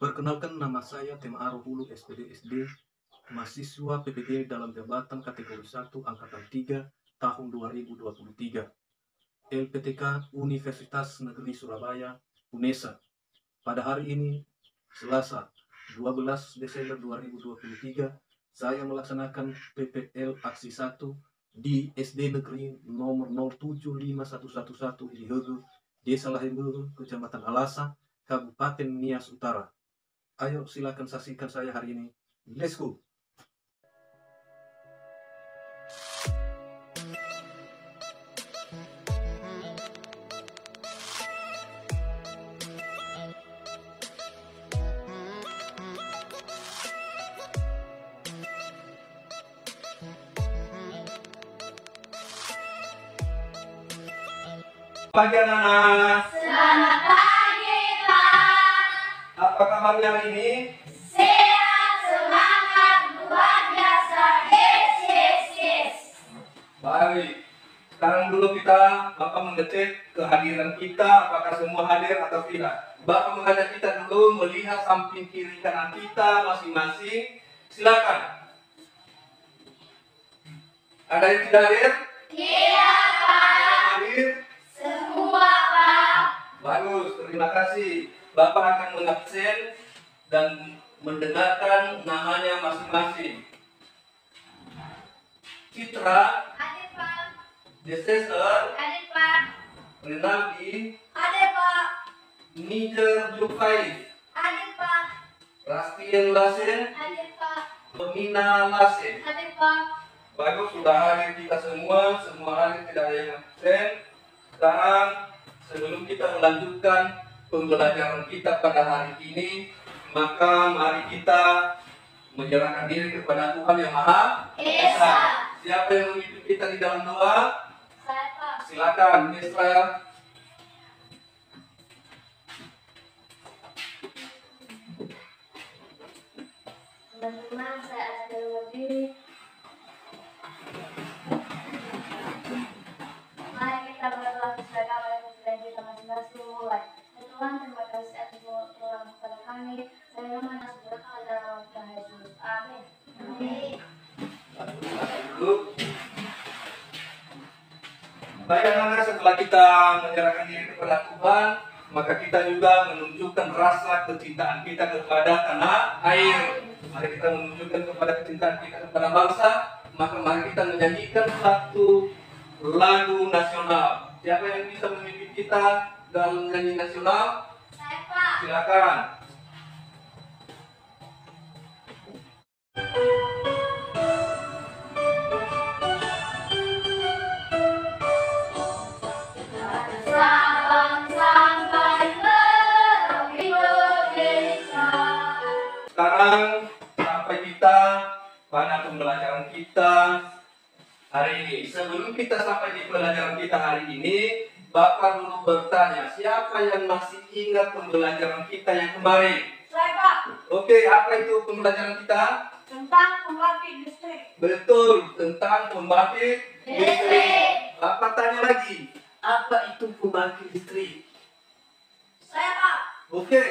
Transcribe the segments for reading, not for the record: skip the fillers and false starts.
Perkenalkan, nama saya Temaaro Hulu SPD SD, mahasiswa PPG dalam jabatan kategori 1 angkatan 3 tahun 2023. LPTK Universitas Negeri Surabaya, UNESA. Pada hari ini, Selasa 12 Desember 2023, saya melaksanakan PPL Aksi 1 di SD Negeri nomor 075111 di Hegu, Desa Lahemburu, Kecamatan Alasa, Kabupaten Nias Utara. Ayo silakan saksikan saya hari ini. Let's go! Pagi anak-anak. Selamat pagi, Pak. Apa kabarnya hari ini? Sehat, semangat, luar biasa. Yes. Baik. Sekarang dulu Bapak mengecek kehadiran kita, apakah semua hadir atau tidak. Bapak mengajak kita dulu melihat samping kiri kanan kita masing-masing. Silakan. Ada yang tidak hadir? Tidak, Pak. Yang hadir? Semua, Pak. Bagus, terima kasih. Bapak akan mengabsen dan mendengarkan namanya masing-masing. Citra, Hadir, Pak. Desesar, Hadir, Pak. Renaldi, Hadir, Pak. Niger Jukai, Hadir, Pak. Rastien Lasen, Hadir, Pak. Pemina Lasen. Hadir, Pak. Bagus, sudah hadir kita semua hadir, tidak ada yang absen. Sekarang sebelum kita melanjutkan pembelajaran kita pada hari ini, maka mari kita menyerahkan diri kepada Tuhan Yang Maha Esa. Siapa yang memimpin kita di dalam doa? Saya, Pak. Silakan, Misra. Teman-teman, saya ada dalam diri. Mari kita berdoa sesuai dengan yang kita masing-masing mulai. Ya Tuhan, terima kasih atas doa kepada kami. Saya mana berkah dalam Tuhan Yesus. Amin. Amin. Dulu. Baik anak-anak, setelah kita menyerahkan diri kepada Tuhan, maka kita juga menunjukkan rasa kecintaan kita kepada tanah air. Mari kita menunjukkan kepada kecintaan kita kepada bangsa, maka mari kita menyanyikan satu lagu nasional. Siapa yang bisa memimpin kita dalam nyanyi nasional? Saya, Pak. Silakan. Sabang sampai Merauke Indonesia. Sekarang sampai kita pada pembelajaran kita hari ini. Sebelum kita sampai di pembelajaran kita hari ini, Bapak dulu bertanya, siapa yang masih ingat pembelajaran kita yang kemarin? Saya, Pak. Oke, apa itu pembelajaran kita? Tentang pembangkit listrik. Betul, tentang pembangkit listrik. Listrik. Bapak tanya lagi, apa itu pembangkit listrik? Saya, Pak. Oke,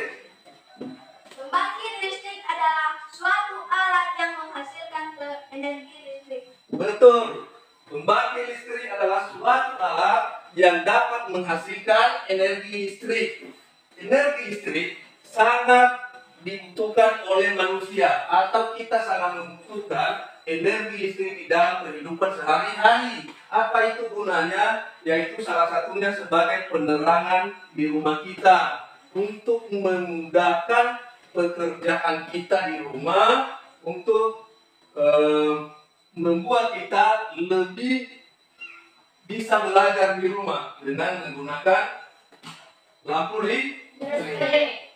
Pembangkit listrik adalah suatu alat yang menghasilkan energi listrik. betul. Pembangkit listrik adalah suatu alat yang dapat menghasilkan energi listrik. Energi listrik sangat dibutuhkan oleh manusia, atau kita sangat membutuhkan energi listrik di dalam kehidupan sehari-hari. Apa itu gunanya? Yaitu salah satunya sebagai penerangan di rumah kita, untuk memudahkan pekerjaan kita di rumah, untuk membuat kita lebih bisa belajar di rumah dengan menggunakan lampu listrik.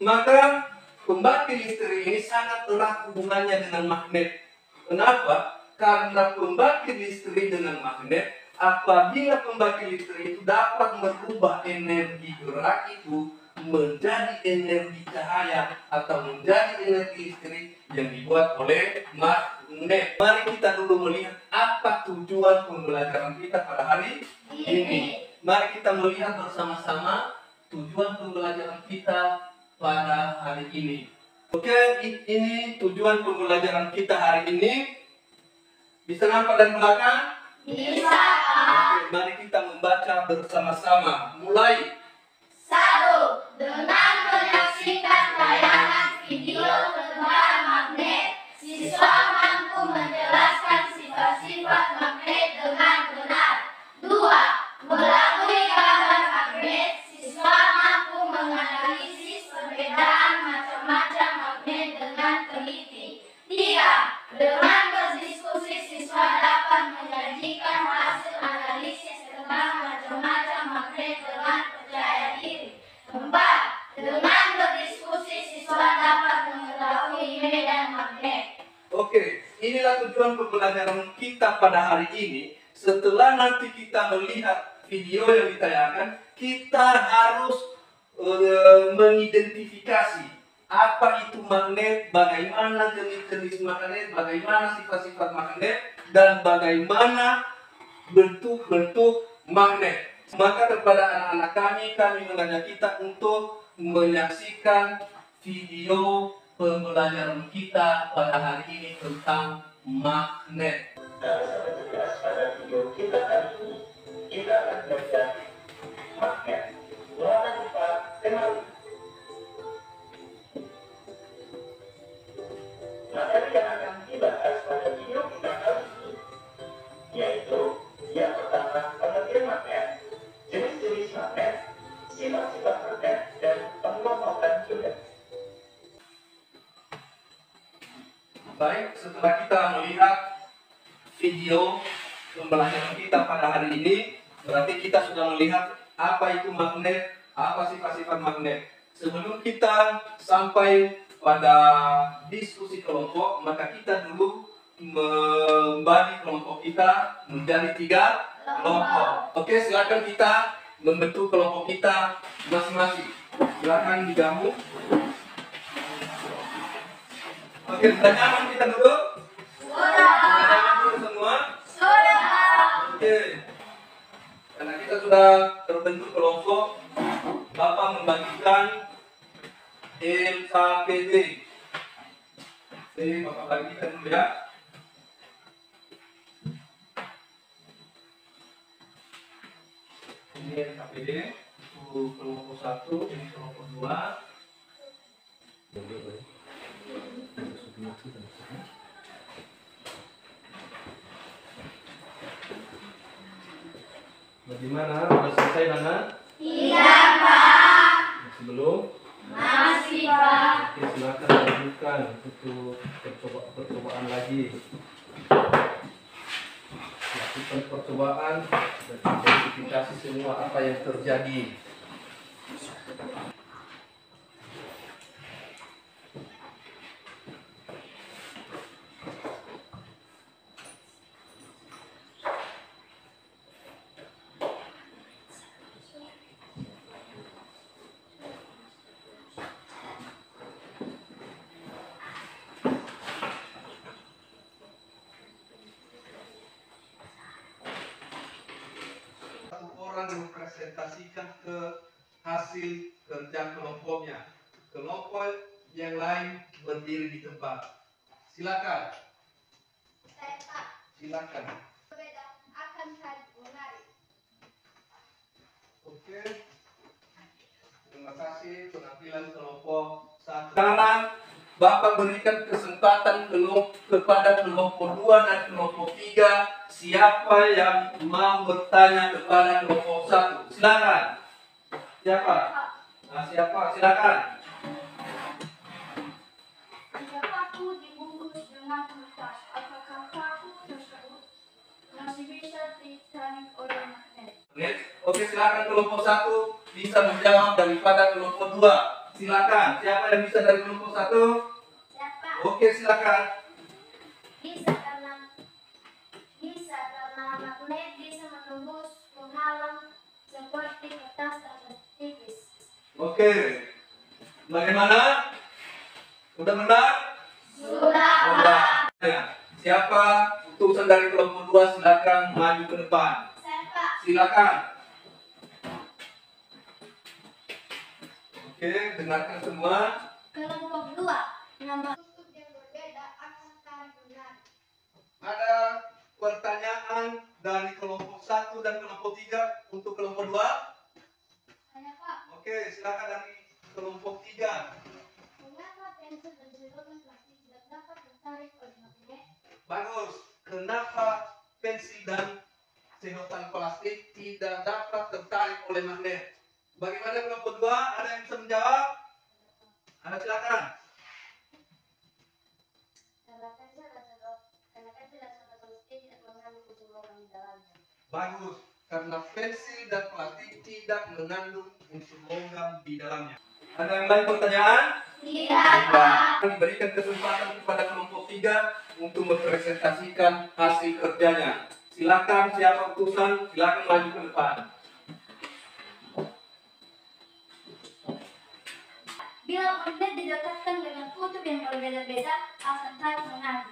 Maka pembangkit listrik ini sangat erat hubungannya dengan magnet. Kenapa? Karena pembangkit listrik dengan magnet, apabila pembangkit listrik itu dapat merubah energi gerak itu menjadi energi cahaya atau menjadi energi listrik yang dibuat oleh magnet. Mari kita dulu melihat apa tujuan pembelajaran kita pada hari ini. Mari kita melihat bersama-sama tujuan pembelajaran kita pada hari hari ini. Oke, ini tujuan pembelajaran kita hari ini. Bisa nampak dari belakang? Bisa. Oke, mari kita membaca bersama-sama. Mulai. 1. Dengan menyaksikan tayangan video tentang magnet, siswa mampu menjelaskan sifat-sifat magnet dengan benar. 2. Melalui gambar magnet, siswa mampu menganalisis perbedaan macam-macam magnet dengan teliti. 3. Dengan berdiskusi, siswa dapat menyajikan hasil analisis tentang macam-macam magnet dengan percaya diri. 4. Dengan berdiskusi, siswa dapat mengetahui medan magnet. Oke, inilah tujuan pembelajaran kita pada hari ini. Setelah nanti kita melihat video yang ditayangkan, kita harus mengidentifikasi apa itu magnet, bagaimana jenis-jenis magnet, bagaimana sifat-sifat magnet, dan bagaimana bentuk-bentuk magnet. Maka kepada anak-anak kami mengajak kita untuk menyaksikan video pembelajaran kita pada hari ini tentang magnet. Materi yang akan dibahas pada video kita kali ini yaitu yang pertama pengertian magnet, jenis-jenis magnet, sifat-sifat magnet, dan pengelompokan juga. Baik, setelah kita melihat video pembelajaran kita pada hari ini, berarti kita sudah melihat apa itu magnet, apa sifat-sifat magnet. Sebelum kita sampai pada diskusi kelompok, maka kita dulu membagi kelompok kita menjadi 3 kelompok. Oke, silakan kita membentuk kelompok kita masing-masing. Silakan digabung. Oke, sudah nyaman kita duduk? Sudah nyaman dulu semua? Sudah. Oke. Karena kita sudah terbentuk kelompok, Bapak membagikan LKPD. Oke, Bapak bagikan dulu ya. Ini LKPD, itu kelompok 1, ini kelompok 2. Bagaimana? Sudah selesai, Nana? Iya, Pak. Masih belum? Masih, Pak. Oke, silakan lanjutkan untuk percobaan lagi. Lakukan percobaan dan identifikasi semua apa yang terjadi. Satu orang mempresentasikan ke hasil kerja kelompoknya. Kelompok yang lain berdiri di tempat. Silakan. Saya, Pak. Silakan. Berbeda akan tarik menarik. Oke. Terima kasih penampilan kelompok 1. Sekarang Bapak berikan kesempatan kepada kelompok 2 dan kelompok 3. Siapa yang mau bertanya kepada kelompok 1? Silakan. Siapa? Nah, siapa? Silakan. Jika paku dibungkus dengan kertas, apakah paku tersebut masih bisa ditarik oleh magnet? Oke, silakan kelompok 1 bisa menjawab daripada kelompok 2. Silakan. Siapa yang bisa dari kelompok 1? Siapa? Oke, silakan. Bisa karena magnet bisa menembus penghalang seperti kertas atau tipis. Oke. Bagaimana? Sudah benar? Sudah. Sudah. Ya. Siapa utusan dari kelompok 2 silakan maju ke depan. Saya, Pak. Silakan. Oke, dengarkan semua. Kelompok 2, nama kutub yang berbeda akan tarik menarik. Ada pertanyaan dari kelompok 1 dan kelompok 3 untuk kelompok 2? Saya Pak, Oke, silakan dari kelompok 3. mengapa pensil dan sedotan plastik tidak dapat tertarik oleh magnet? Bagus. Kenapa pensil dan sedotan plastik tidak dapat tertarik oleh magnet? Bagaimana kelompok 2? Ada yang bisa menjawab? Ada, silakan. Karena pensil dan sedotan plastik tidak mengandung unsur logam di dalamnya. Bagus. Karena pensil dan plastik tidak mengandung unsur logam di dalamnya. Ada yang lain pertanyaan? Tidak. Diberikan kesempatan kepada kelompok 3 untuk mempresentasikan hasil kerjanya. Silakan siapa utusan, silakan maju ke depan. Bila magnet didekatkan dengan kutub yang berbeda-beda akan tarik menarik.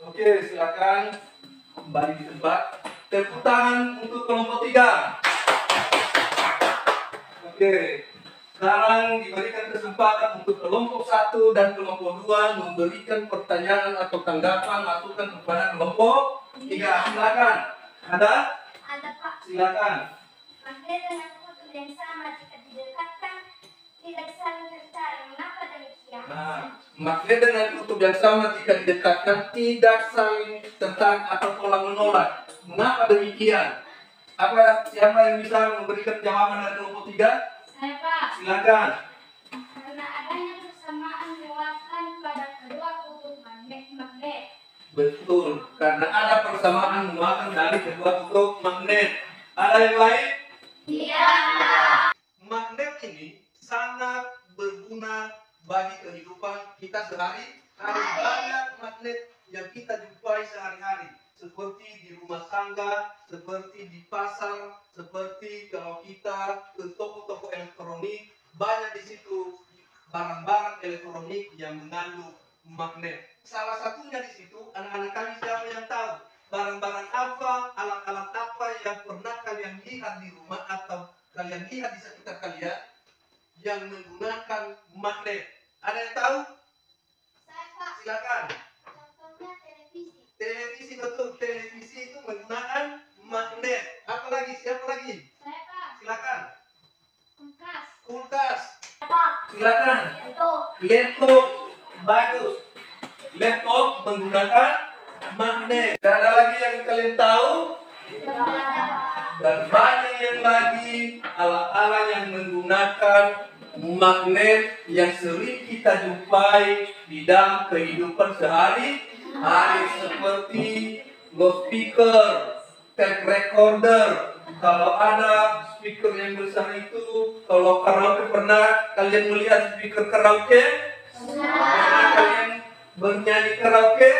Oke, silakan kembali di tempat. Tepuk tangan untuk kelompok 3. Oke. Sekarang diberikan kesempatan untuk kelompok 1 dan kelompok 2 memberikan pertanyaan atau tanggapan masukan kepada kelompok 3. Silakan. Ada? Ada Pak. Silakan. Magnet dengan kutub yang sama jika didekatkan tidak saling tertarik. Mengapa demikian? Nah, magnet dengan kutub yang sama jika didekatkan tidak saling tertarik atau tolak menolak. Mengapa demikian? Siapa yang bisa memberikan jawaban dari kelompok 3? Saya Pak. Silakan. Karena adanya persamaan muatan pada kedua kutub magnet. Betul, karena ada persamaan muatan dari kedua kutub magnet. Ada yang lain? Tidak. Magnet ini sangat berguna bagi kehidupan kita sehari-hari. Banyak magnet yang kita jumpai sehari-hari, seperti di rumah tangga, seperti di pasar, seperti kalau kita ke toko-toko elektronik, banyak di situ barang-barang elektronik yang mengandung magnet. Salah satunya di situ, anak-anak kami siapa yang tahu barang-barang apa, alat-alat apa yang pernah kalian lihat di rumah atau kalian lihat di sekitar kalian yang menggunakan magnet? Ada yang tahu? Saya Pak. Silakan. Contohnya televisi. Televisi, betul. Televisi itu menggunakan magnet. Apa lagi? Siapa lagi? Saya Pak. Silakan. Kulkas. Kulkas. Pak. Silakan. Itu. Laptop. Bagus. Laptop menggunakan magnet. Dan ada lagi yang kalian tahu? Dan banyak yang lagi alat-alat yang menggunakan magnet yang sering kita jumpai di dalam kehidupan sehari-hari, seperti loudspeaker, tape recorder. Kalau ada speaker yang besar itu, kalau karaoke, pernah kalian melihat speaker karaoke? Pernah kalian bernyanyi karaoke?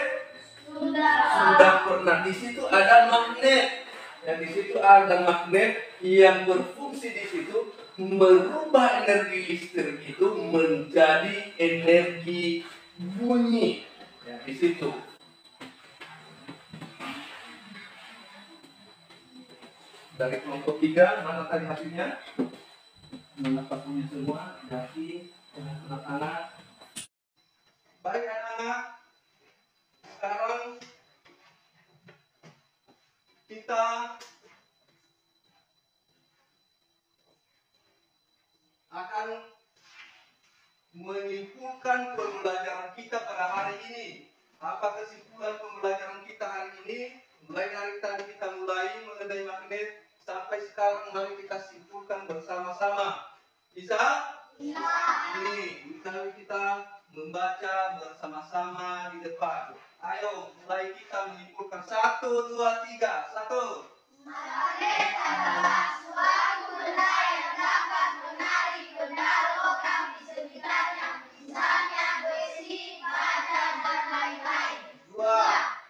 Sudah pernah. Di situ ada magnet. Dan di situ ada magnet yang berfungsi di situ merubah energi listrik itu menjadi energi bunyi. Ya, di situ. Dari kelompok 3, mana tadi hasilnya? Mendapatkannya semua dari anak-anak. Baik anak-anak, sekarang kita akan menyimpulkan pembelajaran kita pada hari ini. Apa kesimpulan pembelajaran kita hari ini? Mulai dari tadi kita mulai mengenai magnet sampai sekarang, mari kita simpulkan bersama-sama. Bisa? Bisa. Ini, misalnya kita membaca bersama-sama di depan. Ayo, mulai kita menyimpulkan. 1, 2, 3. 1. Magnet adalah suatu benda yang dapat menarik benda logam di sekitarnya, misalnya besi, baja, dan lain-lain. 2.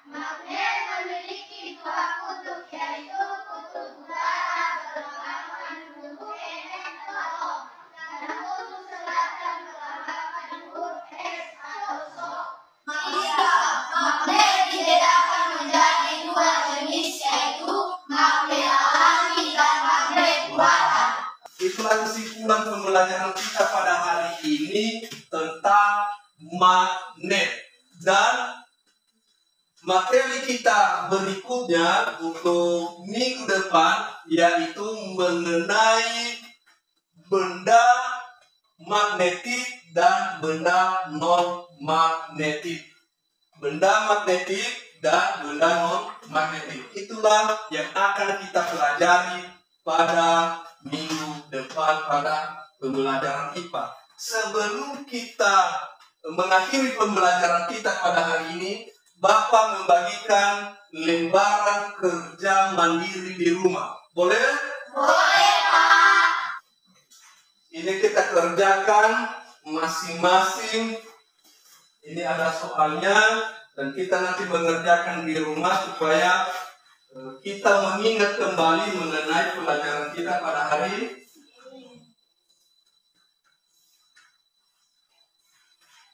Magnet memiliki dua kutub, yaitu kutub utara berlambangkan huruf N atau O, dan kutub selatan berlambangkan huruf S atau SO. Magnet dibedakan menjadi dua jenis, yaitu magnet alami dan magnet buatan. Itulah kesimpulan pembelajaran kita pada hari ini tentang magnet. Dan materi kita berikutnya untuk minggu depan yaitu mengenai benda magnetik dan benda non magnetik. Benda magnetik dan benda non magnetik. Itulah yang akan kita pelajari pada minggu depan pada pembelajaran IPA. Sebelum kita mengakhiri pembelajaran kita pada hari ini, Bapak membagikan lembaran kerja mandiri di rumah. Boleh? Boleh, Pak. Ini kita kerjakan masing-masing. Ini ada soalnya dan kita nanti mengerjakan di rumah supaya kita mengingat kembali mengenai pelajaran kita pada hari ini.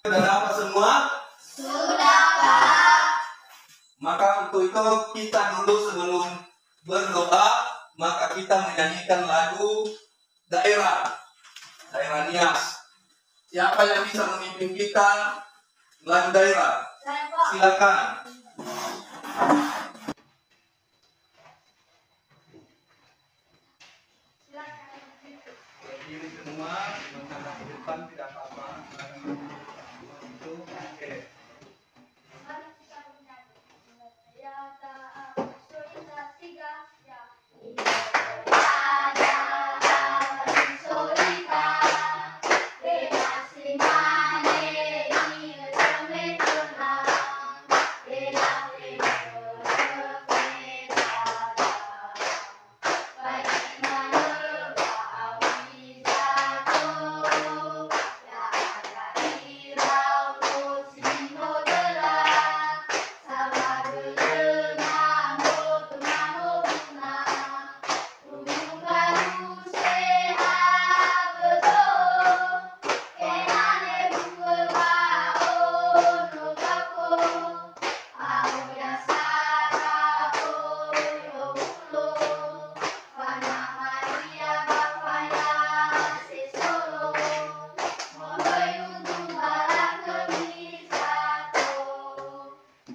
Sudah dapat semua? Sudah, Pak. Maka untuk itu kita dulu sebelum berdoa, maka kita menyanyikan lagu daerah Nias. Siapa yang bisa memimpin kita lagu daerah? Saya, Pak. Silakan. Berdiri semua, menghadap ke depan tidak apa-apa. Itu oke. Mari kita menyanyi. Ya, tak, sudah tiga, ya.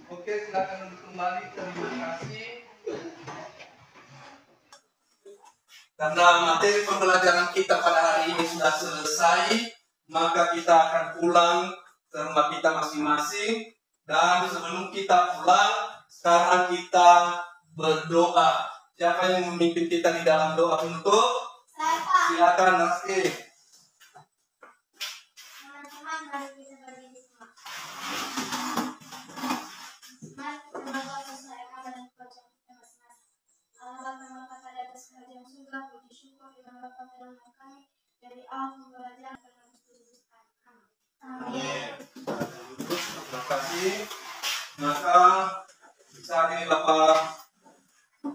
Oke, silakan duduk kembali. Terima kasih. Karena materi pembelajaran kita pada hari ini sudah selesai, maka kita akan pulang ke rumah kita masing-masing. Dan sebelum kita pulang, sekarang kita berdoa. Siapa yang memimpin kita di dalam doa untuk? Saya, Pak. Silakan, Naski. Teman-teman, mari kita berdiri semua. Mari kita berdoa sesuai agama dan kepercayaan kita masing-masing. Allah Bapa yang Maha Esa di atas kerajaan surga, puji syukur di nama Bapa dan Anak kami dari awal pembelajaran dan habis kehidupan. Amin. Terima kasih. Maka saat ini Bapak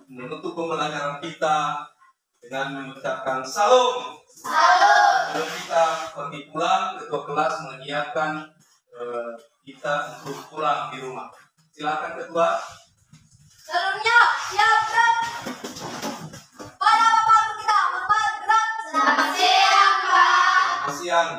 menutup pembelajaran kita dengan mengucapkan salam. Salam. Sebelum kita pergi pulang, ketua kelas menyiapkan kita untuk pulang di rumah. Silakan ketua. Seluruhnya siap gerak. Pada Bapak kita hormat gerak. Selamat siang, Pak. Selamat siang.